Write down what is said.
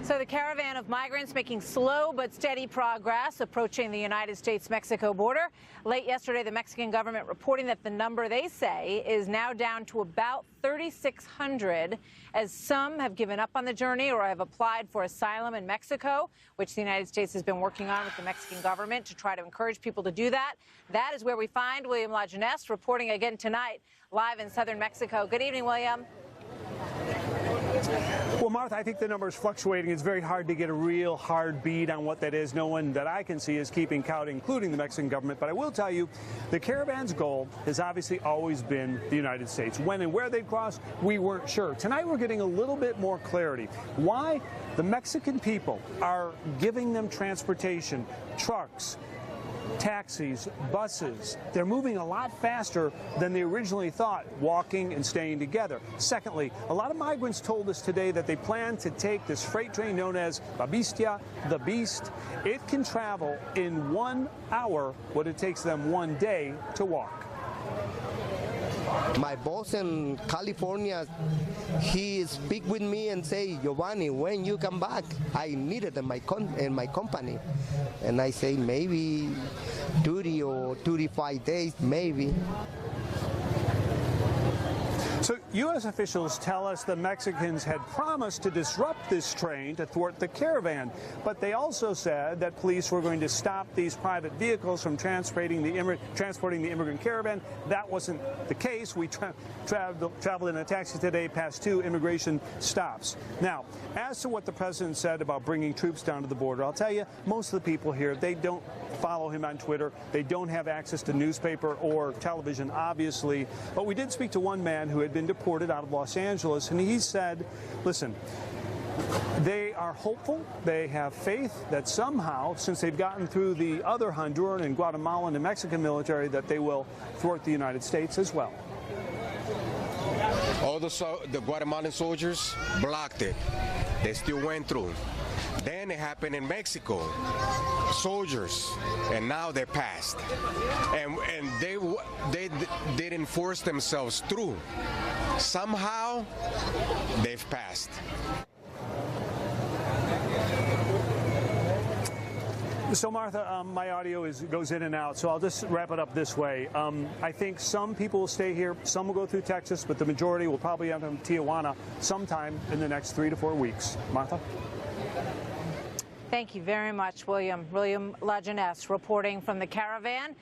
So the caravan of migrants making slow but steady progress approaching the United States-Mexico border. Late yesterday, the Mexican government reporting that the number, they say, is now down to about 3,600, as some have given up on the journey or have applied for asylum in Mexico, which the United States has been working on with the Mexican government to try to encourage people to do that. That is where we find William LaJeuness reporting again tonight, live in southern Mexico. Good evening, William. Well, Martha, I think the number is fluctuating. It's very hard to get a real hard beat on what that is. No one that I can see is keeping count, including the Mexican government. But I will tell you, the caravan's goal has obviously always been the United States. When and where they'd cross, we weren't sure. Tonight, we're getting a little bit more clarity. Why? The Mexican people are giving them transportation, trucks, taxis, buses. They're moving a lot faster than they originally thought, walking and staying together. Secondly, a lot of migrants told us today that they plan to take this freight train known as La Bestia, the Beast. It can travel in 1 hour what it takes them 1 day to walk. My boss in California, he speak with me and say, Giovanni, when you come back, I need it in my company. And I say maybe 30 or 35 days, maybe. So U.S. officials tell us the Mexicans had promised to disrupt this train to thwart the caravan, but they also said that police were going to stop these private vehicles from transporting the immigrant caravan. That wasn't the case. We traveled in a taxi today past 2 immigration stops. Now, as to what the president said about bringing troops down to the border, I'll tell you, most of the people here, they don't follow him on Twitter. They don't have access to newspaper or television, obviously. But we did speak to one man who had been deported out of Los Angeles, and he said, listen, they are hopeful, they have faith that somehow, since they've gotten through the other Honduran and Guatemalan and Mexican military, that they will thwart the United States as well. All the Guatemalan soldiers blocked it. They still went through. Then it happened in Mexico. Soldiers, and now they're passed. And they didn't force themselves through. Somehow, they've passed. So, Martha, my audio goes in and out, so I'll just wrap it up this way. I think some people will stay here, some will go through Texas, but the majority will probably end up in Tijuana sometime in the next 3 to 4 weeks. Martha? Thank you very much, William. William LaJeuness reporting from the Caravan.